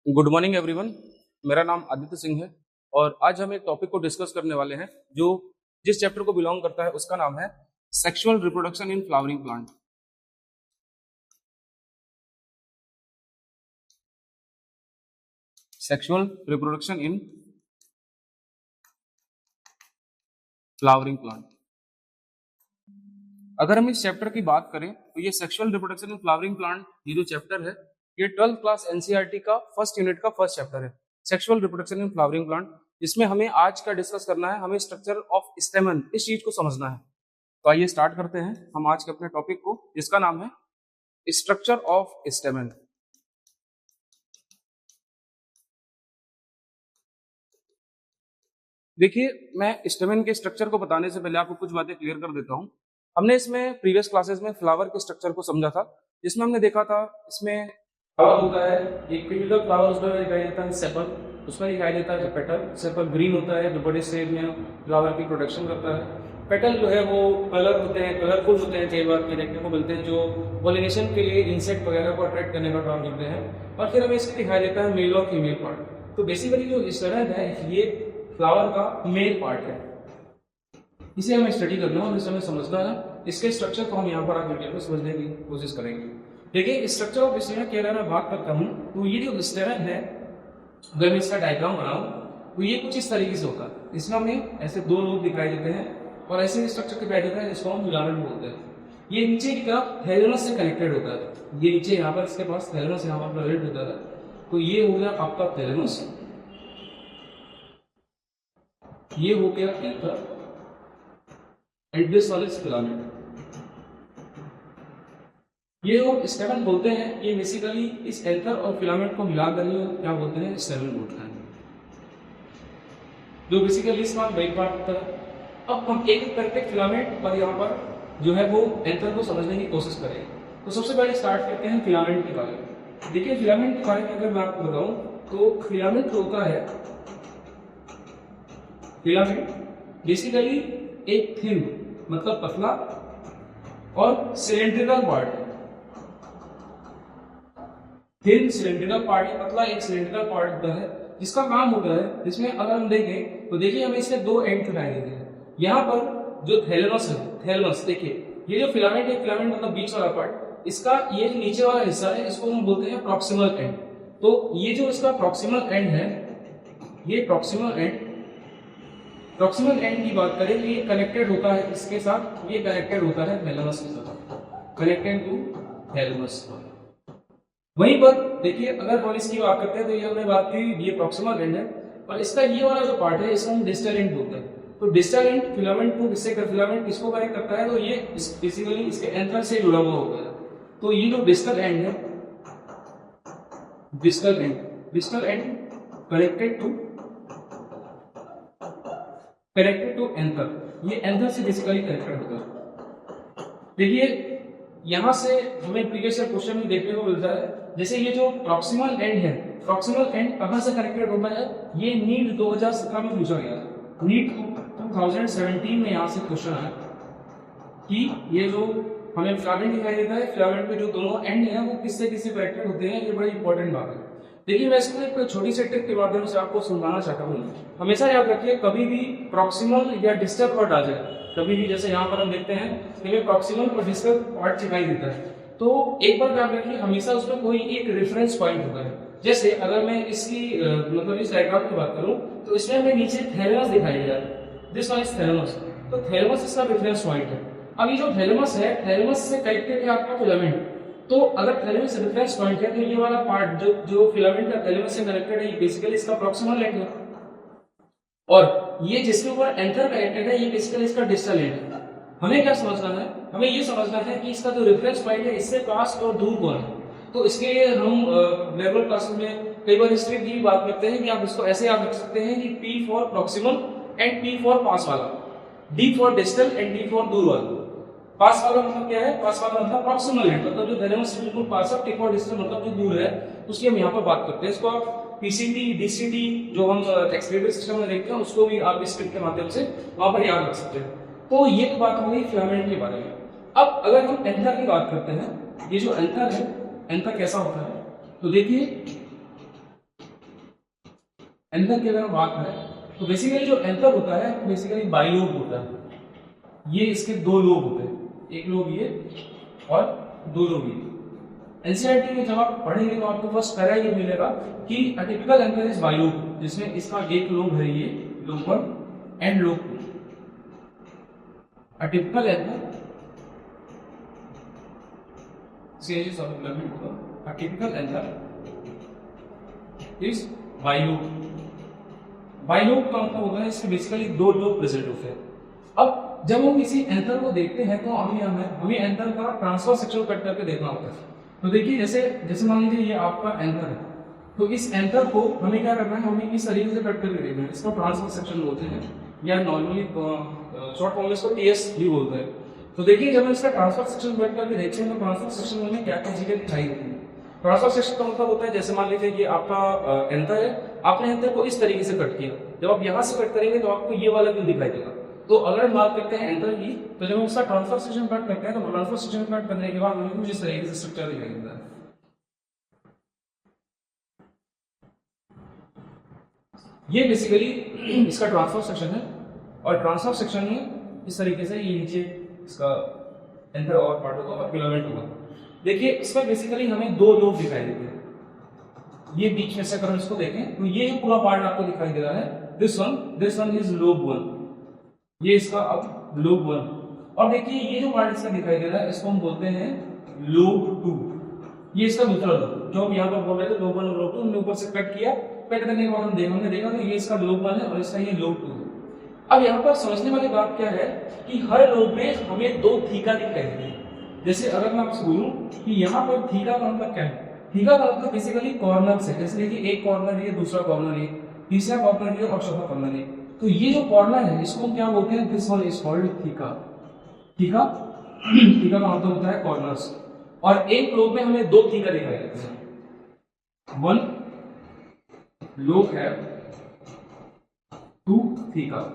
Good morning everyone. मेरा नाम आदित्य सिंह है और आज हम एक टॉपिक को डिस्कस करने वाले हैं जो जिस चैप्टर को बिलोंग करता है उसका नाम है sexual reproduction in flowering plant. Sexual reproduction in flowering plant. अगर हम इस चैप्टर की बात करें तो ये sexual reproduction in flowering plant ये जो चैप्टर है ये 12th क्लास एनसीईआरटी का फर्स्ट यूनिट का फर्स्ट चैप्टर है, sexual reproduction in flowering plant. इसमें हमें आज का डिस्कस करना है, हमें स्ट्रक्चर ऑफ स्टेमन इस चीज को समझना है। तो आइए स्टार्ट करते हैं हम आज के अपने टॉपिक को, जिसका नाम है स्ट्रक्चर ऑफ स्टेमन। देखिए, मैं स्टेमन के स्ट्रक्चर को बताने से पहले आपको कुछ बातें क्लियर कर देता हूं। हमने इसमें प्रीवियस क्लासेस में फ्लावर के स्ट्रक्चर को समझा था, जिसमें हमने देखा था इसमें फ्लावर होता है, एक पिंडल फ्लावर उसमें दिखाई देता है सेपल, उसमें दिखाई देता है पेटल। सेपल ग्रीन होता है जो बड़े स्टेज में फ्लावर की प्रोडक्शन करता है। पेटल जो है वो कलर होते हैं, कलरफुल होते हैं, कई बार देखने को मिलते हैं, जो पॉलिनेशन के लिए इंसेक्ट वगैरह को अट्रैक्ट करने का काम करते हैं। और फिर हमें इसमें दिखाई देता है मेल और फीमेल पार्ट। तो बेसिकली जो स्टड है ये फ्लावर का मेल पार्ट है, इसे हमें स्टडी करना है और इसे हमें समझना है। इसके स्ट्रक्चर को हम यहाँ पर आप डिटेल में समझने की कोशिश करेंगे। देखिए, स्ट्रक्चर ऑफ स्टेमन की अगर मैं बात करता हूँ तो ये जो स्टेमन है, अगर मैं इसका डायग्राम बनाऊँ तो ये कुछ इस तरीके से होता है। इसमें हमें ऐसे दो लोग दिखाई देते हैं और ऐसे स्ट्रक्चर के बैठ जाता है, जिसको हम फिलामेंट बोलते हैं। ये नीचे की तरफ थैलेमस से कनेक्टेड होता है। ये नीचे यहाँ पर इसके पास थैलेमस यहाँ पर प्रेजेंट होता है। तो ये हो गया आपका थैलेमस, ये हो गया anther and this one is filament. ये जो स्टेमन बोलते हैं ये बेसिकली इस एंथर और फिलामेंट को मिलाकर ही क्या बोलते हैं, स्टेमन बोलते हैं, जो बेसिकली इसका मेन पार्ट होता है। अब हम एक एक करके फिलामेंट और यहाँ पर जो है वो एंथर को समझने की कोशिश करेंगे। तो सबसे पहले स्टार्ट करते हैं फिलामेंट के बारे में। देखिए, फिलामेंट के बारे में अगर मैं आपको बताऊं तो फिलामेंट होता है, फिलामेंट बेसिकली एक थिन मतलब पतला और सिलेंड्रिकल पार्ट है। थिन सिलेंड्रिकल पार्ट है, पतला एक सिलेंड्रिकल पार्ट होता है जिसका काम होता है, जिसमें अगर हम देखें तो देखिए हमें इसके दो एंड दिखाई देते हैं। यहाँ पर जो थैलेमस है, थैलेमस देखिए, ये जो फिलामेंट है, फिलामेंट मतलब बीच वाला पार्ट, इसका ये जो नीचे वाला हिस्सा है इसको हम बोलते हैं प्रॉक्सिमल एंड। तो ये जो इसका प्रॉक्सिमल एंड है, ये प्रॉक्सिमल एंड की बात करें तो ये कनेक्टेड होता है इसके साथ, ये कनेक्टेड होता है थैलेमस के साथ, कनेक्टेड टू थैलेमस। वहीं पर देखिए, अगर हम इसकी बात करते हैं तो ये हमने बात की, ये प्रॉक्सिमल एंड है और इसका ये वाला जो पार्ट है इसको हम डिस्टल एंड बोलते हैं। तो डिस्टल एंड फिलामेंट को किससे फिलामेंट किसको कनेक्ट करता है, तो ये बेसिकली इसके एंथर से जुड़ा हुआ होता है। तो ये जो डिस्टल एंड है, distal end connected to anther, ये एंथर से बेसिकली कनेक्टेड होता है। देखिए, यहां से हमें प्रीवियस क्वेश्चन में देखने को मिलता है, जैसे ये जो प्रॉक्सिमल एंड है, प्रॉक्सिमल एंड कहां से कनेक्टेड होता है, ये नीट 2017 में पूछा गया। नीट 2017 में यहां से क्वेश्चन आया कि ये जो हमें फिलामेंट दिखाई देता है, फिलामेंट पे जो दोनों एंड है वो किससे कनेक्टेड होते हैं, ये बड़ी इंपॉर्टेंट बात है। देखिए, मैं इसको एक छोटी सी ट्रिक के माध्यम से आपको समझाना चाहता हूँ। हमेशा याद रखिए, कभी भी प्रॉक्सिमल या डिस्टल पार्ट आ जाए, कभी भी, जैसे यहाँ पर हम देखते हैं हमें प्रॉक्सिमल और डिस्टल पार्ट दिखाई देता है, तो एक बार याद रखिए हमेशा उसमें कोई एक रेफरेंस पॉइंट होता है। जैसे अगर मैं इसकी मतलब इस डायग्राम की बात करूँ तो इसमें हमें नीचे थैलेमस दिखाई दे रहा है, दिस वन इज थैलेमस। तो थैलेमस इसका रेफरेंस पॉइंट है। अब ये जो थैलेमस है, थैलेमस से कनेक्टेड है आपका फिलामेंट। तो अगर थैलेमस रेफरेंस पॉइंट है तो ये वाला पार्ट जो फिलामेंट का थैलेमस से कनेक्टेड है, ये बेसिकली इसका प्रॉक्सिमल एंड है, और ये जिसके ऊपर एंथर कनेक्टेड है ये बेसिकली इसका डिस्टल एंड है। हमें क्या समझना है, हमें ये समझना है कि इसका जो रेफरेंस पॉइंट है इससे पास और दूर कौन है। तो इसके लिए हम रेगुलर क्लासेस में कई बार इस ट्रिक की बात करते हैं कि आप इसको ऐसे याद रख सकते हैं कि P for proximal and P for पास वाला, D for distal and D for दूर वाला। पास वाला मतलब क्या है, पास वाला मतलब प्रॉक्सिमल एंड, मतलब जो थैलेमस से बिल्कुल पास है, T फॉर डिस्टल मतलब जो दूर है, उसकी हम यहाँ पर बात करते हैं। इसको आप PCT, DCT जो हम एक्सक्रीटर सिस्टम में देखते हैं उसको भी आप इस ट्रिक के माध्यम से वहां पर याद रख सकते हैं। तो ये तो बात हो गई फिलामेंट के बारे में। अब अगर हम एंथर की बात करते हैं, ये जो एंथर है, एंथर कैसा होता है, तो देखिए एंथर की अगर हम बात करें तो बेसिकली जो एंथर होता है बेसिकली बाइलोब होता है। ये इसके दो लोब होते हैं, एक लोब ये और दो लोब ये। एनसीईआरटी में जब आप पढ़ेंगे तो आपको फर्स्ट पैरा ये मिलेगा कि a typical anther is bilobe, जिसमें इसका एक लोब है ये lobe 1 and lobe 2। A typical anther a typical anther is bilobe। Bilobe का मतलब होता है इसके बेसिकली दो लोब प्रेजेंट होते हैं। अब जब हम किसी एंथर को देखते हैं तो हमें एंथर का ट्रांसफर सेक्शन कट करके देखना होता है। तो देखिए जैसे मान लीजिए ये आपका एंथर है, तो इस एंथर को हमें क्या करना है, हमें इस तरीके से कट करके देखना है। इसको ट्रांसफर सेक्शन बोलते हैं या नॉर्मली शॉर्ट फॉर्म में इसको टीएस भी बोलते हैं। तो देखिए जब हम इसका ट्रांसफर सेक्शन कट करके देखते हैं तो ट्रांसफर सेक्शन में हमें क्या क्या चीजें दिखाई देती है। ट्रांसफर सेक्शन का मतलब होता है जैसे मान लीजिए ये आपका एंथर है, आपने एंथर को इस तरीके से कट किया, जब आप यहाँ से कट करेंगे तो आपको ये वाला व्यू दिखाई देगा। तो अगर हम बात करते हैं एंथर की, तो जब हम उसका ट्रांसफर सेक्शन कट करते हैं तो ट्रांसफर सेक्शन कट करने के बाद हमें कुछ इस तरीके से स्ट्रक्चर दिखाई देता है। ये बेसिकली इसका ट्रांसफर सेक्शन है और ट्रांसफर सेक्शन में इस तरीके से ये नीचे इसका एंथर और पार्ट होगा और फिलामेंट होगा। देखिए इसमें बेसिकली हमें दो लोब दिखाई देते हैं। ये बीच में से अगर हम इसको देखें तो ये जो पूरा पार्ट आपको दिखाई दे रहा है, दिस वन इज लोब 1, ये इसका अब लोब 1। और देखिए ये जो पार्ट इसका दिखाई दे रहा है इसको हम बोलते हैं लोब 2। ये इसका दूसरा लोब, जो हम यहाँ पर बोल रहे थे लोब 1 और लोब 2, हमने ऊपर से कट किया, कट करने के बाद हमने देखा तो ये इसका लोब 1 है और इसका ये लोब 2 है। अब यहाँ पर समझने वाली बात क्या है कि हर लोब में हमें दो थीका दिखाई देती है। जैसे अगर मैं आपसे बोलूं कि यहाँ पर थीका का मतलब क्या है, थीका का मतलब बेसिकली कॉर्नर से, जैसे कि एक कॉर्नर है, दूसरा कॉर्नर है, तीसरा कॉर्नर है और चौथा कॉर्नर है। तो ये जो कॉर्नर है इसको हम क्या बोलते हैं, this one is called theca. Theca theca का मतलब होता है कॉर्नर्स। और एक लोब में हमें दो थीका दिखाई देते हैं, वन लोब है, टू थीका।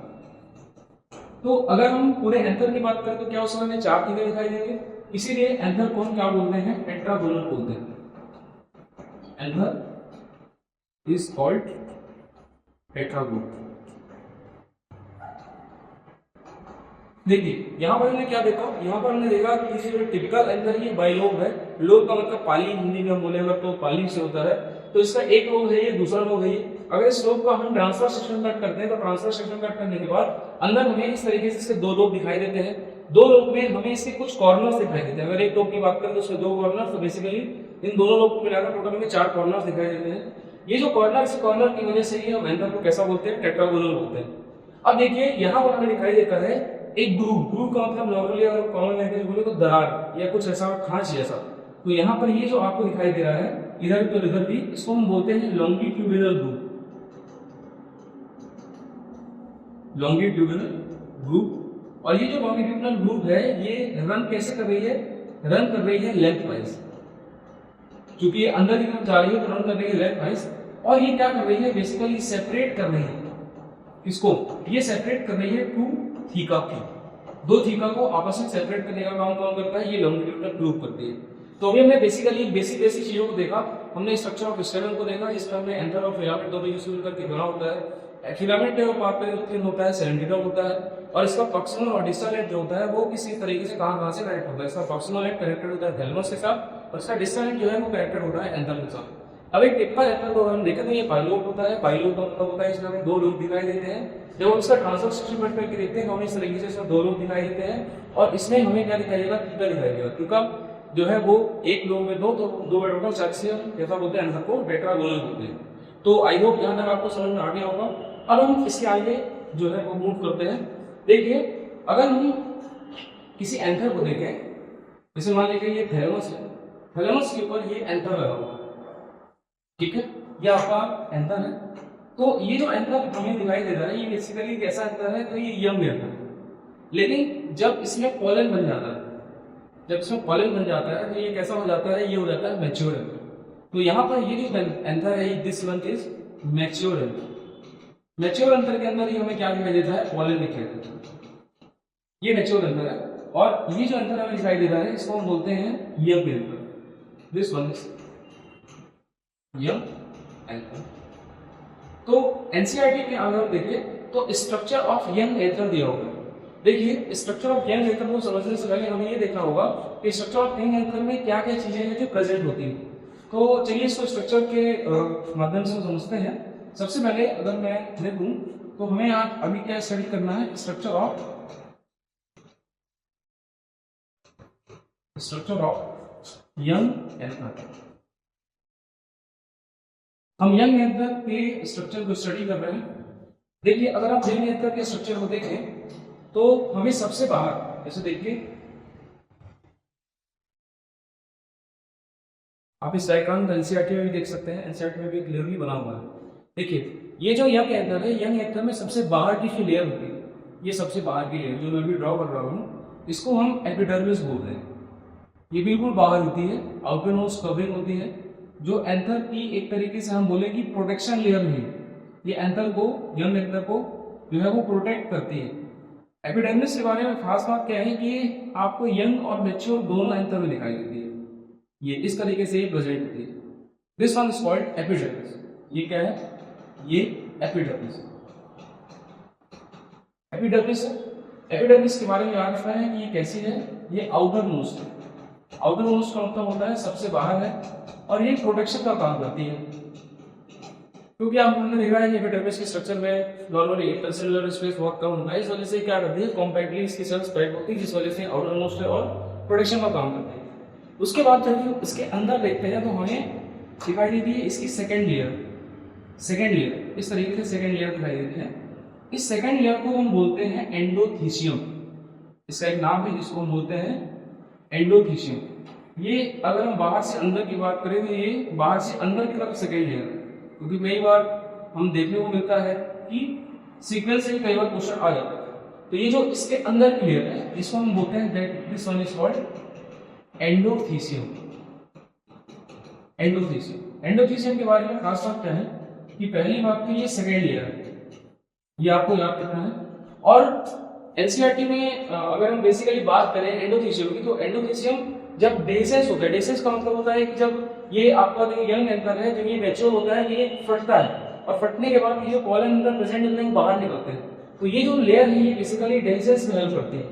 तो अगर हम पूरे एंथर की बात करें तो क्या उसमें हमें चार थीका दिखाई देंगे, इसीलिए एंथर को हम क्या बोलते हैं, टेट्रागोनल बोलते हैं। Anther is called tetragonal. देखिए यहाँ पर हमने क्या देखा, यहाँ पर हमने देखा कि इसे जो टिपिकल एंथर ये बाइलोब है। लोब का मतलब पाली, हिंदी में हम बोलेगा तो पाली से होता है। तो इसका एक लोब है ये, दूसरा लोब है ये। अगर इस लोब का हम ट्रांसफर सेक्शन कट करते हैं तो ट्रांसफर सेक्शन कट करने के बाद अंदर हमें इस तरीके से इसके दो लोब दिखाई देते हैं। दो लोब में हमें इसके कुछ कॉर्नर्स दिखाई देते हैं। अगर एक लोब की बात करें तो उसके दो कॉर्नर, तो बेसिकली इन दोनों लोब को मिलाकर टोटल हमें चार कॉर्नर्स दिखाई देते हैं। ये जो कॉर्नर, इस कॉर्नर की वजह से ही हम एंथर को कैसा बोलते हैं, टेट्रागोनल बोलते हैं। अब देखिए यहाँ पर हमें दिखाई देता है एक ग्रूव का मतलब नॉर्मली अगर कॉमन लैंग्वेज बोले तो दरार या कुछ ऐसा खांच जैसा। तो यहाँ पर ये जो आपको दिखाई दे रहा है इधर तो इधर भी, इसको हम बोलते हैं लॉन्गिट्यूडिनल ग्रूव। Longitudinal groove. और ये जो लॉन्गिट्यूडिनल ग्रूव है ये रन कैसे कर रही है, रन कर रही है लेंथ वाइज, क्योंकि ये अंदर की तरफ जा रही है तो रन कर रही है लेंथ वाइज। और ये क्या कर रही है, बेसिकली सेपरेट कर रही है इसको, ये सेपरेट कर रही है टू थीका की। दो थीका को आपस में सेपरेट करने का काम कौन करता है, ये लॉन्गिट्यूडिनल ग्रूव करती है। तो अभी हमने बेसिकली बेसिक चीजों को देखा। हमने स्ट्रक्चर ऑफ स्टेमन को देखा, जिसमें हमने एंथर और फिलामेंट दोनों यूज करके बना होता है। फिलामेंट जो बात करें तो थिन होता है, सेरेंटिडम होता है। और इसका प्रॉक्सिमल और डिस्टल एंड जो होता है वो किसी तरीके से कहां से कनेक्ट होता है। इसका प्रॉक्सिमल एंड कनेक्टेड होता है थैलेमस के साथ और इसका डिस्टल एंड जो है वो कनेक्टेड होता है एंथर के साथ। अब एक टिपिकल एंथर को हम देखें तो ये बाइलोब होता है। बाइलोब का मतलब होता है इसमें हमें दो लोब दिखाई देते हैं। जब हम इसका ट्रांसफर सेक्शन कट करके देखते हैं तो हमें इस तरीके से इसमें दो लोब दिखाई देते हैं और इसमें हमें क्या दिखाई देगा, थीका दिखाई देगा। थीका जो है वो एक लोब में दो, तो दो बाय टोटल चार से जैसा बोलते हैं एंथर को टेट्रागोनल बोलते हैं। तो आई होप यहाँ तक आपको समझ में आ गया होगा। अब हम इसके आगे जो है वो मूव करते हैं। देखिए अगर हम किसी एंथर को देखें, जैसे मान लीजिए ये थैलेमस है, थैलेमस के ऊपर ये एंथर लगा हुआ, ठीक है, ये आपका एंथर है। तो ये जो एंथर हमें दिखाई दे रहा है ये बेसिकली कैसा एंथर है, तो ये यंग एंथर है। लेकिन जब इसमें पॉलन बन जाता है, जब इसमें पॉलन बन जाता है तो ये कैसा हो जाता है, ये हो जाता है मैच्योर एंथर। तो यहाँ पर ये जो एंथर है, this one is mature anther. Mature anther के अंदर ये हमें क्या दिखाई देता है, पॉलन दिखाई देता है। ये मैच्योर एंथर है। और ये जो एंथर हमें दिखाई दे रहा है इसको हम बोलते हैं young anther. This one is young anther. तो एनसीईआरटी में अगर हम देखें तो स्ट्रक्चर ऑफ यंग एथर दिया होगा। देखिए स्ट्रक्चर ऑफ यंग एथर को समझने से पहले हमें ये देखना होगा कि स्ट्रक्चर ऑफ यंग एथर में क्या क्या चीजें हैं जो प्रेजेंट होती हैं। तो चलिए इसको स्ट्रक्चर के माध्यम से समझते हैं। सबसे पहले अगर मैं देखूं तो हमें आज अभी क्या स्टडी करना है, स्ट्रक्चर ऑफ यंग एथर। हम यंग एथर के स्ट्रक्चर को स्टडी कर रहे हैं। देखिए अगर आप यंग एथर के स्ट्रक्चर को देखें तो हमें सबसे बाहर जैसे देखिए आप इस डायग्राम को एनसीईआरटी में भी देख सकते हैं, एनसीईआरटी में भी क्लियरली बना हुआ है। देखिए ये जो यंग एथर है, यंग एथर में सबसे बाहर की जो लेयर होती है, ये सबसे बाहर की लेयर जो मैं अभी ड्रॉ कर रहा हूँ, इसको हम एपिडर्मिस बोलते हैं। ये बिल्कुल बाहर होती है, आउटर नोज कवरिंग होती है, जो एंथर की एक तरीके से हम बोले कि प्रोटेक्शन लेयर है। ये एंथर को, यंग एंथर को जो है वो प्रोटेक्ट करती है। एपिडर्मिस के बारे में खास बात क्या है कि आपको यंग और मैच्योर दोनों एंथर में दिखाई देती है। ये इस तरीके से प्रेजेंट होती है। This one is called epidermis. ये क्या है? ये एपिडर्मिस। एपिडर्मिस के बारे में याद रखना है कि ये कैसी है। ये आउटर नोज है। आउटर नोज का मतलब होता है सबसे बाहर है, और ये प्रोटेक्शन का काम करती है। क्योंकि आपने देखा है कि एपिडर्मिस के स्ट्रक्चर में नॉर्मली इंटरसेलुलर स्पेस बहुत कम होता है, इस वजह से क्या करती है, कॉम्पैक्टली इसकी सेल्स पैक होती है, जिस वजह से आउटर नोज से और प्रोटेक्शन का काम करती है। उसके बाद जब इसके अंदर देखते हैं तो हमें दिखाई देती है इसकी सेकेंड लेयर। इस तरीके से सेकेंड लेयर दिखाई देती है। इस सेकेंड लेयर को हम बोलते हैं एंडोथीसियम। इसका एक नाम है जिसको हम बोलते हैं एंडोथीसियम। ये अगर हम बाहर से अंदर की बात करें तो ये बाहर से अंदर की तरफ सेकेंड लेयर है, क्योंकि कई बार हम देखने को मिलता है कि सीक्वेंस से कई बार क्वेश्चन आ जाता है। तो ये जो इसके अंदर की लेयर है इसको हम बोलते हैं that this one is called endothecium. Endothecium के बारे में खास बात क्या है कि पहली बात तो ये सेकेंड लेयर है, ये आपको याद रखना है। और एनसीईआरटी में अगर हम बेसिकली बात करें एंडोथीसियम की, तो एंडोथीसियम जब डेसेस होता है, डेसेस का मतलब होता है कि जब ये आपका जो यंग एंथर है, जब ये मैच्योर होता है, ये फटता है, और फटने के बाद ये जो पॉलन अंदर प्रेजेंट होते हैं बाहर निकलते हैं। तो ये जो लेयर है ये बेसिकली डेसेस में हेल्प करती है।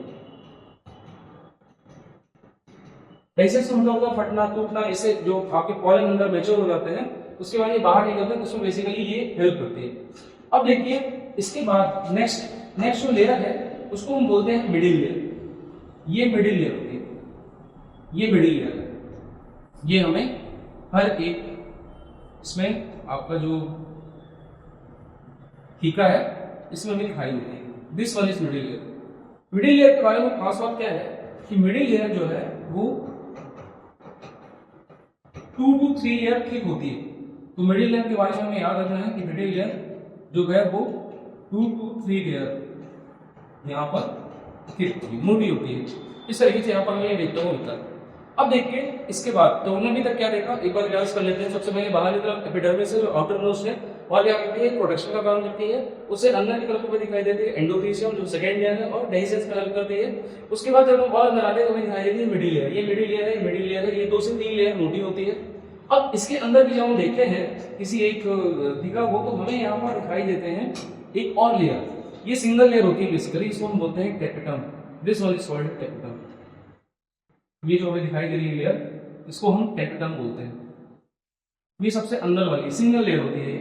डेसेस का मतलब होता है फटना, टूटना। इससे जो आपके पॉलन अंदर मैच्योर हो जाते हैं उसके बाद ये बाहर निकलते हैं, तो उसमें बेसिकली ये हेल्प करती है। अब देखिए इसके बाद नेक्स्ट जो लेयर है उसको हम बोलते हैं मिडिल लेयर। ये मिडिल लेयर होती है, ये मिडिल लेयर है। ये हमें हर एक इसमें आपका जो टीका है इसमें हमें दिखाई देती है। This one is middle layer. Middle layer के बारे में खास बात क्या है कि मिडिल लेयर जो है वो 2 to 3 लेयर थिक होती है। तो मिडिल लेयर के बारे में हमें याद रखना है कि मिडिल लेयर जो है वो 2 to 3 लेयर यहाँ पर थिक होती है, मोटी होती है। इस तरीके से यहाँ पर हमें देखने को मिलता है। अब देखिए इसके बाद तो हमने अभी तक क्या देखा, एक बार रिवाइज कर लेते हैं। सबसे पहले बाहर की तरफ एपिडर्मिस है जो आउटर नोज है, और क्या करती है, प्रोटेक्शन का काम करती है। उससे अंदर की तरफ दिखाई देती है एंडोथीसियम जो सेकेंड लेयर है, और डेसेस का हेल्प करती है। उसके बाद जब हम और अंदर आते हैं तो हमें दिखाई देती है मिडिल लेयर। ये मिडिल लेयर है, मिडिल लेयर है, ये 2 से 3 लेयर मोटी होती है। अब इसके अंदर भी जब हम देखते हैं किसी एक टीका को, तो हमें यहाँ पर दिखाई देते हैं एक और लेयर। ये सिंगल लेयर होती है बेसिकली, इसको हम बोलते हैं tapetum. This one is called tapetum. ये जो हमें दिखाई दे रही है लेयर, इसको हम टेपिटम बोलते हैं। ये सबसे अंदर वाली सिंगल लेयर होती है।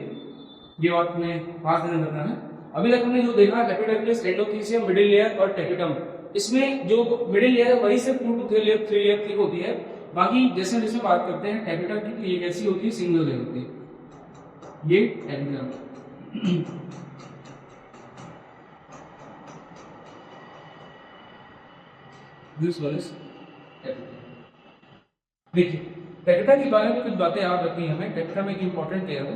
ये बात में खास ध्यान रखना है। अभी तक हमने जो देखा एपिडर्मिस, एंडोथीसियम, मिडिल लेयर और टेपिटम, इसमें जो मिडिल लेयर है वही से 2 to 3 लेयर थिक होती है। बाकी जैसे जिसमें बात करते हैं टेपिटम की, तो ये कैसी होती है, सिंगल लेयर होती है। ये टेपिटम। दिस वन इज देखिए टेपिटा के बारे में कुछ बातें याद रखनी है हमें। टेपिटा में एक इंपॉर्टेंट लेयर है।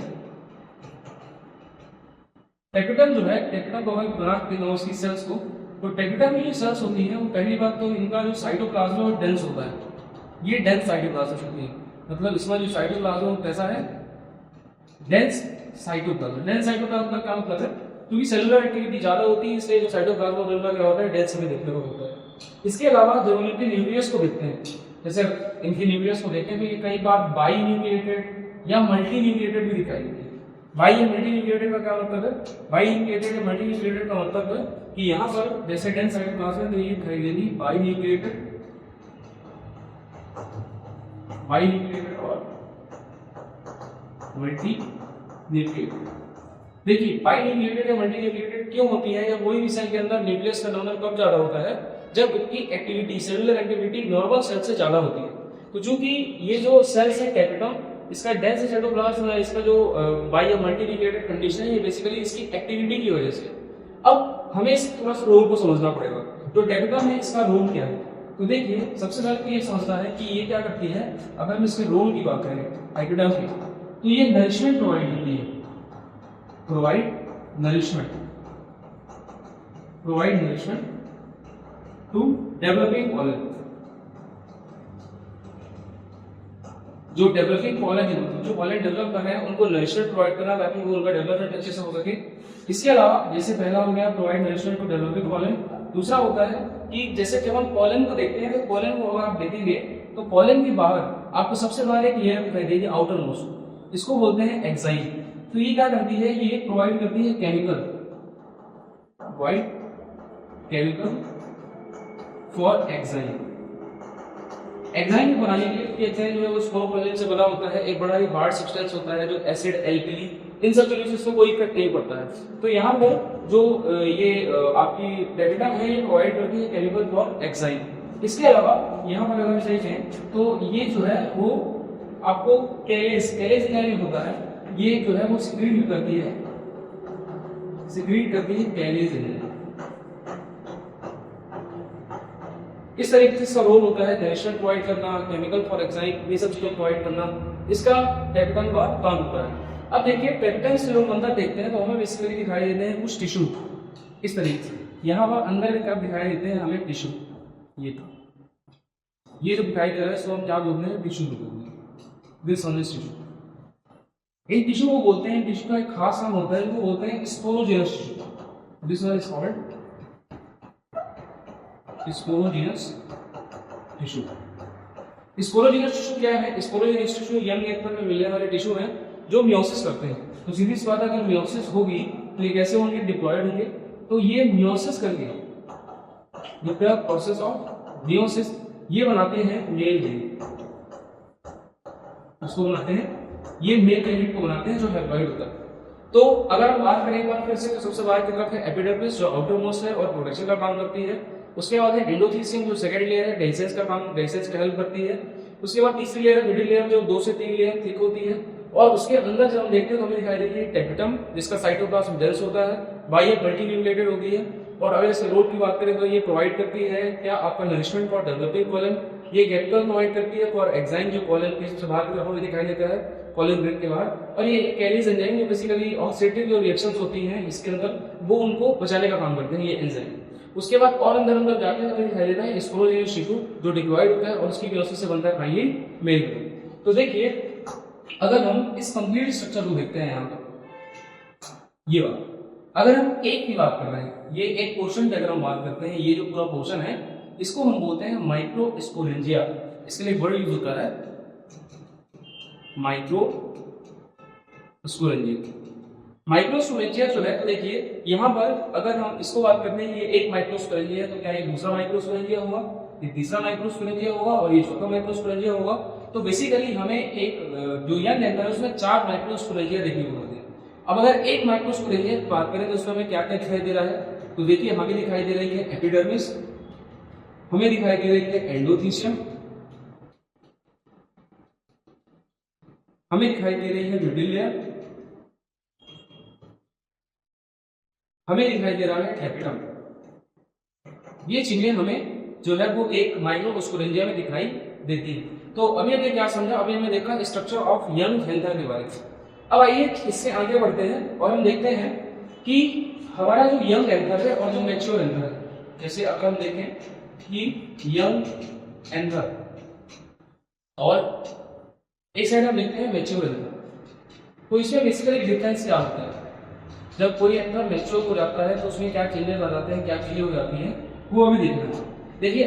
टेपिटम जो है, टेपिटम को हम बनाते हैं उसकी सेल्स को। तो टेपिटम में ये सेल्स होती है, वो पहली बात तो इनका जो साइटोप्लाज्म है वो डेंस होता है। ये डेंस साइटोप्लाज्म होती है, मतलब इसमें जो साइटोप्लाज्म कैसा है, डेंस साइटोप्लाज्म। डेंस साइटोप्लाज्म का मतलब है क्योंकि सेलुलर एक्टिविटी ज्यादा होती है, इसलिए जो साइटोप्लाज्म क्या होता है, डेंस में देखने को मिलता है। इसके अलावा जब हम इनके न्यूक्लियस को देखते हैं, जैसे इनके न्यूक्लियस को देखें तो ये कई बार बाई न्यूक्लिएटेड या मल्टी न्यूक्लिएटेड भी दिखाई देती है। बाई मल्टीन्यूक्लियोटाइड का क्या मतलब है? बाई न्यूक्लियोटाइड मल्टीन्यूक्लियोटाइड का मतलब है कि यहाँ पर जैसे डेंस साइटोप्लाज्म है तो ये दिखाई देगी बाई न्यूक्लियोटाइड और मल्टी न्यूक्लियोटाइड। देखिए बाई न्यूक्लियोटाइड या मल्टी न्यूक्लियोटाइड क्यों होती है, या कोई भी सेल के अंदर न्यूक्लियस का नंबर कब ज्यादा होता है? जब उसकी activity, cellular activity normal cell से ज्यादा होती है। तो चूंकि ये जो सेल्स है कैपिटम, इसका डेंस साइटोप्लाज्म है, इसका जो बाई या मल्टी न्यूक्लियोटाइड कंडीशन है, ये बेसिकली इसकी एक्टिविटी की वजह से। अब हमें इस थोड़ा सा रोल को समझना पड़ेगा। तो कैपिटम में इसका रोल क्या है? तो देखिए सबसे पहले तो ये समझना है कि ये क्या करती है। अगर हम इसके रोल की बात करें हाइपोडर्म की, तो ये नरिशमेंट प्रोवाइड करती है, provide nourishment to developing colon. जो डेवलपिंग कॉलन है, जो कॉलन डेवलप कर रहे हैं उनको नरिशमेंट प्रोवाइड करना ताकि वो उनका डेवलपमेंट अच्छे से हो सके। इसके अलावा जैसे पहला हो गया provide nourishment to developing colon, दूसरा होता है कि जैसे कि हम कॉलन को देखते हैं तो कॉलन को अगर आप देखेंगे तो कॉलन के बाहर आपको सबसे बाहर एक लेयर दिखाई देगी आउटर मोस्ट, इसको बोलते हैं एक्साइन। तो ये क्या करती है? ये प्रोवाइड करती है केमिकल फॉर एक्साइन। एक्साइन को बनाने के लिए एक्साइन जो है वो स्पोरोपोलिन से बना होता है, एक बड़ा ही हार्ड सब्सटेंस होता है जो एसिड, एल्कली, इन सब चीजों से इसको कोई इफेक्ट नहीं पड़ता है। तो यहाँ पर जो ये आपकी डेल्टा है ये प्रोवाइड करती है केमिकल फॉर एक्साइन। इसके अलावा यहाँ पर अगर देखें तो ये जो है वो आपको कैलेज क्या होता है, ये जो है वो सिक्रीट करती है कैलेज। इस तरीके से इसका रोल होता है नरिशमेंट प्रोवाइड करना, केमिकल फॉर एक्साइन, ये सब चीजें प्रोवाइड करना, इसका पेप्टाइन का काम होता है। अब देखिए पेप्टाइन से लोग अंदर देखते हैं तो हमें बेसिकली दिखाई देते हैं कुछ टिश्यू इस तरीके से। यहाँ पर अंदर की तरफ दिखाई देते हैं हमें टिश्यू, ये जो दिखाई दे रहा है इसको हम क्या बोलते हैं? टिश्यू बोलते हैं। This one is tissue. In tissue को बोलते हैं, टिश्यू का एक खास नाम होता है, इनको बोलते हैं sporogenous tissue. This one is called sporogenous tissue. Sporogenous tissue क्या है? स्पोरोजेनस टिश्यू यंग एग में मिलने वाले टिश्यू हैं जो मियोसिस करते हैं। तो सीधी सी बात है, अगर मियोसिस होगी तो ये कैसे होंगे? डिप्लॉयड होंगे। तो ये मियोसिस करके, द प्रोसेस ऑफ मियोसिस, ये बनाते हैं मेल जेनिट। उसको बनाते हैं, ये मेल जेनिट को बनाते हैं जो हैप्लॉइड होता है। तो अगर हम बात करें एक बार फिर से, तो सबसे बाहर की तरफ है एपिडर्मिस जो आउटर मोस्ट है और प्रोटेक्शन का काम करती है। उसके बाद है एंडोथीसियम जो सेकंड लेयर है, डेंसेस का काम, डेंसेस का हेल्प करती है। उसके बाद तीसरी लेयर मिडिल लेयर जो 2 से 3 लेयर थिक होती है, और उसके अंदर जब हम देखते हैं तो हमें दिखाई देती है टेपिटम जिसका साइटोप्लाज्म डेंस होता है, बाह्य मल्टीन्यूक्लियोटाइड होती है। और अगर इसके रोल की बात करें तो ये प्रोवाइड करती है क्या? आपका नरिशमेंट फॉर डेवलपिंग कॉलन। ये केमिकल प्रोवाइड करती है फॉर एक्साइन जो कॉलन के सबसे बाहर की तरफ हमें दिखाई देता है, कॉलन ग्रेड के बाहर। और ये कैलीज एंजाइम जो बेसिकली ऑक्सीडेटिव जो रिएक्शंस होती हैं इसके अंदर, वो उनको बचाने का काम करते हैं ये एंजाइम। उसके बाद और अंदर जाके हमें दिखाई देता है स्पोरोजेनस टिश्यू जो डिप्लॉयड होता है और उसकी मियोसिस से बनता है फाइनली मेल ग्रेड। तो देखिए अगर हम इस कंप्लीट स्ट्रक्चर को देखते हैं यहाँ पर, ये बात अगर हम एक की बात कर रहे हैं, ये एक पोर्शन की अगर हम बात करते हैं, ये जो पूरा पोर्शन है इसको हम बोलते हैं माइक्रोस्पोरेंजिया। इसके लिए वर्ड यूज होता है माइक्रोस्पोरेंजिया। माइक्रोस्पोरेंजिया जो है, देखिए यहाँ पर अगर हम इसको बात करते हैं, ये एक माइक्रोस्पोरेंजिया है तो क्या ये दूसरा माइक्रोस्पोरेंजिया होगा, ये तीसरा माइक्रोस्पोरेंजिया होगा और ये चौथा माइक्रोस्पोरेंजिया होगा। तो बेसिकली हमें एक जो यंग एंकर है उसमें 4 माइक्रोस्पोरेंजिया देखने को मिलते हैं। अब अगर एक माइक्रोस्पोरेंजिया की बात करें तो उसमें हमें क्या क्या दिखाई दे रहा है? तो देखिए हमें दिखाई दे रही है एपिडर्मिस, हमें दिखाई दे रही है एंडोथीसियम, हमें दिखाई दे रही है मिडिल लेयर, हमें दिखाई दे रहा है कैपिटम। ये चीजें हमें जो है वो एक माइक्रोस्पोरेंजिया में दिखाई देती है। तो अभी हमने क्या समझा? अभी हमने देखा स्ट्रक्चर ऑफ यंग एंथर के बारे में। अब आइए इससे आगे बढ़ते हैं और हम देखते हैं कि हमारा जो यंग एंथर है और जो मैच्योर एंथर है, जैसे अगर हम देखें कि यंग एंथर और एक साइड हम देखते हैं मैच्योर एंथर। तो इसमें बेसिकली डिफरेंस क्या होता है? जब कोई एंथर मैच्योर हो जाता है तो उसमें क्या चेंजेस आ जाते हैं, क्या चीजें हो जाती हैं, वो अभी देखना है। देखिए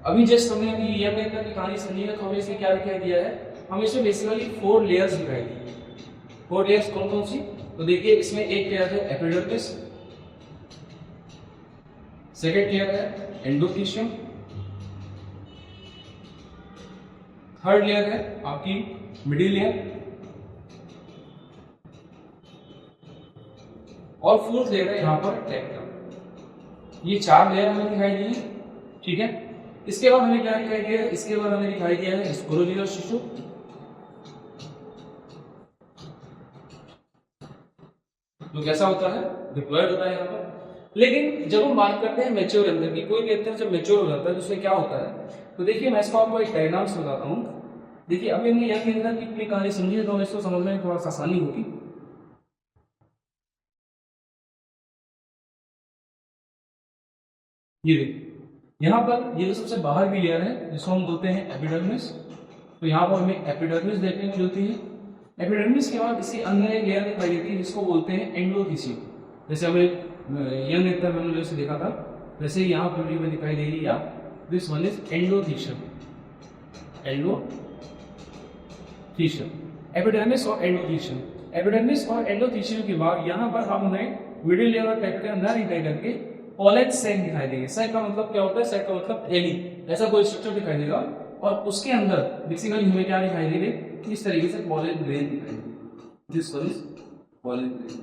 अभी जस्ट हमने अभी यंग एंथर की कहानी सुनी है तो हमें इसमें क्या दिखाई दिया है? हमें इसमें बेसिकली 4 लेयर्स दिखाई दी। 4 लेयर्स कौन कौन सी? तो देखिए इसमें एक लेयर है एपिडर्मिस, सेकेंड लेयर है एंडोथीशियम, थर्ड लेयर है आपकी मिडिल लेयर, और फोर्थ लेयर है यहाँ पर टेक्टम। ये 4 लेयर हमें दिखाई दी है, ठीक है। इसके बाद हमें क्या दिखाई दिया है? इसके बाद हमें दिखाई दिया है स्पोरोजिनस टिश्यू, जो कैसा होता है? डिप्लॉयड होता है यहाँ पर। लेकिन जब हम बात करते हैं मैच्योर एंथर की, कोई कहते हैं जब मैच्योर हो जाता है तो उसमें क्या होता है? तो देखिए मैं इसको आपको एक डायग्राम से बताता हूँ। देखिए अभी हमने यंग एंथर की पूरी कहानी समझी है तो हमें इसको समझने में थोड़ा सा आसानी होगी। ये देखिए यहाँ पर ये जो सबसे बाहर की लेयर है जिसको हम बोलते हैं एपिडर्मिस, तो यहाँ पर हमें एपिडर्मिस देखने को मिलती है। एपिडर्मिस के बाद इसके अंदर एक लेयर दिखाई देती है जिसको बोलते हैं एंडोथीशियम। जैसे हमें यंग एंथर में हमने जैसे देखा था वैसे ही यहाँ वीडियो में दिखाई दे रही है। This one is endothecium, endothecium, epidermis और एंडोथीशियम। एपिडर्मिस और एंडोथीशियम के बाद यहाँ पर हम उन्हें मिडिल लेयर टेक के अंदर दिखाई करके पॉलन सैक दिखाई देंगे। सैक का मतलब क्या होता है? सैक का मतलब थैली, ऐसा कोई स्ट्रक्चर दिखाई देगा और उसके अंदर बेसिकली हमें क्या दिखाई देंगे? इस तरीके से पॉलन ग्रेन दिखाई देंगे। This one is pollen grain,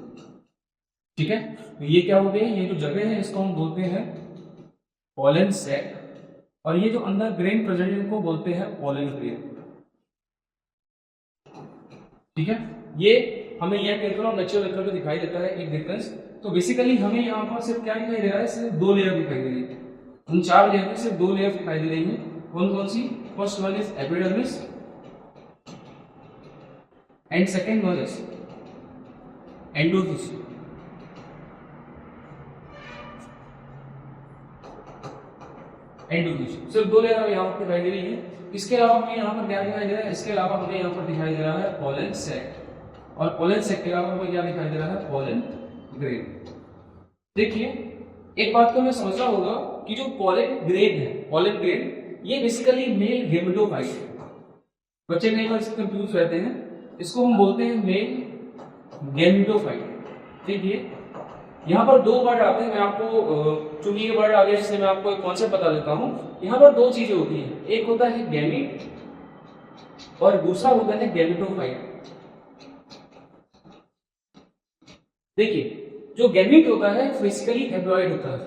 ठीक है। तो ये क्या होते हैं? ये जो जगह है इसको हम बोलते हैं पॉलन सैक, और ये जो अंदर ग्रेन प्रेजेंट है इनको बोलते हैं पॉलन ग्रेन, ठीक है। ये हमें यह एंथर और मैच्योर एंथर में दिखाई देता है एक डिफरेंस। तो बेसिकली हमें यहाँ पर सिर्फ क्या दिखाई दे रहा है? सिर्फ 2 लेयर दिखाई दे रही है। उन 4 लेयर में सिर्फ 2 लेयर दिखाई दे रही है। कौन कौन सी? First one is epidermis and second one is endothecium. Endothecium सिर्फ 2 लेयर यहाँ पर दिखाई दे रही है। इसके अलावा हमें यहाँ पर क्या दिखाई दे रहा है? इसके अलावा हमें यहाँ पर दिखाई दे रहा है पॉलन सैक, और पॉलन सैक के अलावा हमें क्या दिखाई दे रहा है? Pollen grain. देखिए एक बात को हमें समझना होगा कि जो पॉलन ग्रेन है, पॉलन ग्रेन, ये बेसिकली मेल गेमेटोफाइट है। बच्चे कई बार इससे कंफ्यूज रहते हैं। इसको हम बोलते हैं मेल गेमेटोफाइट। देखिए यहाँ पर 2 वर्ड आते हैं। मैं आपको चूंकि ये वर्ड आ गया जिससे मैं आपको एक कॉन्सेप्ट बता देता हूँ। यहाँ पर 2 चीजें होती हैं, एक होता है गैमीट और दूसरा होता है गेमेटोफाइट। देखिए जो गैमीट होता है बेसिकली हैप्लॉइड होता है,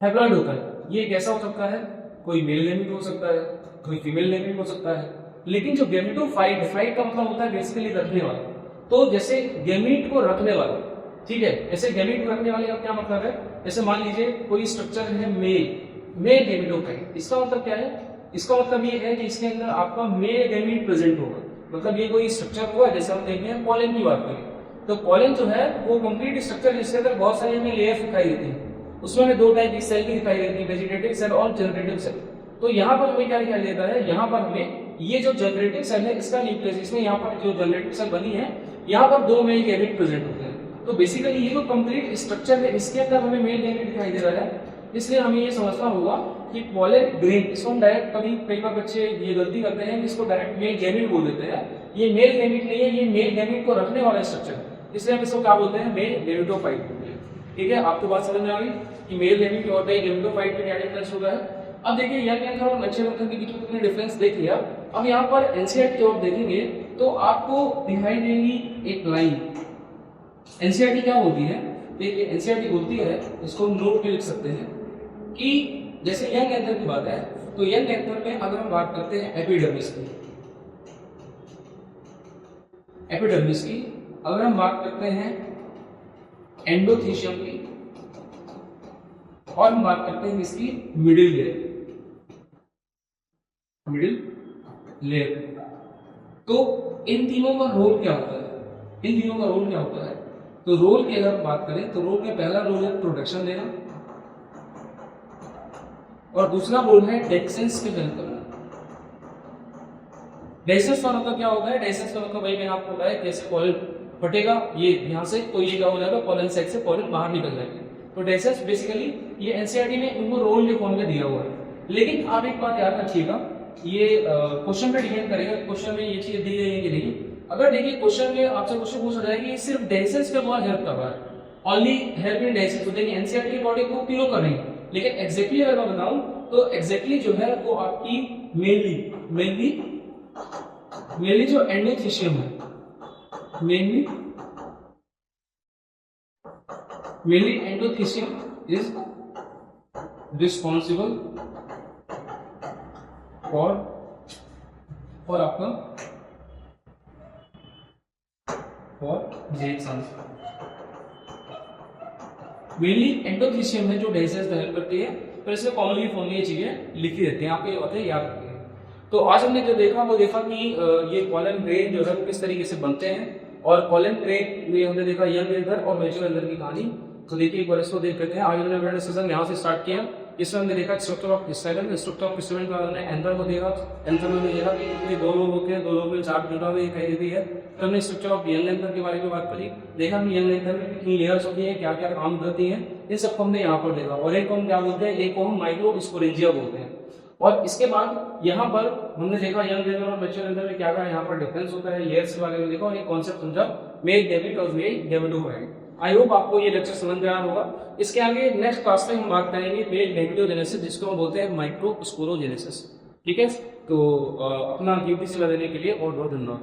हैप्लॉइड होता है। ये कैसा हो सकता है? कोई मेल गैमीट हो सकता है, कोई फीमेल गैमीट हो सकता है। लेकिन जो गैमेटोफाइट, फाइट का मतलब होता है बेसिकली रखने वाला। तो जैसे गैमीट को रखने वाला, ठीक है, ऐसे गैमीट को रखने वाले का क्या मतलब है? जैसे मान लीजिए कोई स्ट्रक्चर है मेल गैमेटोफाइट, इसका मतलब क्या है? इसका मतलब ये है कि इसके अंदर आपका मेल गैमीट प्रेजेंट होगा। मतलब ये कोई स्ट्रक्चर होगा, जैसे हम देखते हैं पॉलन की बात करें तो पॉलन जो है वो कंप्लीट स्ट्रक्चर जिसके अंदर बहुत सारी हमें लेयर्स दिखाई देती हैं। उसमें हमें 2 टाइप की सेल की दिखाई देती है, वेजिटेटिव सेल और जनरेटिव सेल। तो यहाँ पर हमें क्या दिखाई देता है? यहाँ पर हमें ये जो जनरेटिव सेल है इसका न्यूक्लियस, इसमें यहाँ पर जो जनरेटिव सेल बनी है यहाँ पर 2 मेल गैमीट प्रेजेंट होते हैं। तो बेसिकली ये जो कंप्लीट स्ट्रक्चर है इसके अंदर हमें मेल गैमीट दिखाई दे रहा है। इसलिए हमें ये समझना होगा कि पॉलन ग्रेन, इसको हम डायरेक्ट कई बार बच्चे ये गलती करते हैं कि इसको डायरेक्ट मेल गैमीट बोल देते हैं। ये मेल गैमीट नहीं है, ये मेल गैमीट को रखने वाला स्ट्रक्चर है, इसलिए हम इसको क्या बोलते हैं? मेल गैमेटोफाइट बोलते हैं। ठीक है, आपको बात समझ में आ गई कि मेल गैमीट और गैमेटोफाइट में क्या डिफरेंस होता है। अब देखिए यंग एंथर और मैच्योर एंथर के बीच में तुमने डिफरेंस देख लिया। अब यहाँ पर एनसीईआरटी की ओर देखेंगे तो आपको दिखाई देगी एक लाइन। एनसीईआरटी क्या होती है? देखिए एनसीईआरटी बोलती है, इसको हम नोट पे लिख सकते हैं कि जैसे यंग एंथर की बात है तो यंग एंथर में अगर हम बात करते हैं एपिडर्मिस की, अगर हम बात करते हैं एंडोथीशियम की, और हम बात करते हैं इसकी मिडिल लेयर, तो इन तीनों का रोल क्या होता है? तो रोल की अगर बात करें तो रोल में पहला रोल है प्रोटेक्शन देना और दूसरा रोल है डेक्सेंस के हेल्प करना। डेक्सेंस का मतलब क्या होता है? डेक्सेंस का मतलब भाई मैंने आपको बताया कैसे पॉलन फटेगा, ये यहाँ से तो ये क्या हो जाएगा? पॉलन सैक से पॉलन बाहर निकल जाएगा। तो डेक्सेंस बेसिकली ये एनसीईआरटी ने उनको रोल के फॉर्म में दिया हुआ है। लेकिन आप एक बात याद रखिएगा, ये क्वेश्चन पे डिपेंड करेगा, क्वेश्चन में ये चीज दी गई है कि नहीं। अगर देखिए क्वेश्चन में आपसे क्वेश्चन पूछा जाए कि सिर्फ डेंसेस के द्वारा हेल्प कर रहा है, ओनली हेल्प इन डेंसेस, तो देखिए एनसीईआरटी के अकॉर्डिंग वो क्यों कर रही है, लेकिन एग्जैक्टली अगर मैं बताऊं तो एग्जैक्टली जो है वो आपकी मेनली जो एंडोथेशियम है, mainly endothecium is responsible for आपका मेनली एंडोथेशियम है जो डाइजेस्ट हेल्प करती है, पर इसमें कॉमनली फॉर्म में ये चीजें लिखी रहती हैं, आपको ये बातें याद रखिए। तो आज हमने जो देखा वो देखा कि ये कॉलन ग्रेन जो है वो किस तरीके से बनते हैं, और कॉलन ग्रेन में हमने देखा यंग एल्डर और मैच्योर एल्डर की कहानी। तो देखिए एक बार इसको देख लेते हैं। आज हमने डिस्कशन यहाँ से स्टार्ट किया। इसमें हमने देखा structure of crystal, structure of crystal का हमने एंथर को देखा। एंथर में देखा कि दो लोग होते हैं, दो लोग में चार जुड़ा हुआ दिखाई देती है। तो हमने स्ट्रक्चर ऑफ यंग एंथर के बारे में बात करी, देखा कि यंग एंथर में कितनी लेयर्स होती है, क्या क्या काम करती है, इन सबको हमने यहाँ पर देखा। और एक को हम क्या बोलते हैं, एक को हम माइक्रोस्पोरेंजिया बोलते हैं। और इसके बाद यहाँ पर हमने देखा यंग एंथर और मैच्योर एंथर में क्या क्या यहाँ पर डिफरेंस होता है, लेयर्स के बारे में देखा, और एक कॉन्सेप्ट समझा मेल डेविड और मेल डेविडोग्राइड। आई होप आपको ये लेक्चर समझ में आया होगा। इसके आगे नेक्स्ट क्लास में हम बात करेंगे मेल नेगेटिवजेनेसिस, जिसको हम बोलते हैं माइक्रोस्पोरोजेनेसिस। ठीक है, तो अपना कीमती समय देने के लिए बहुत बहुत धन्यवाद।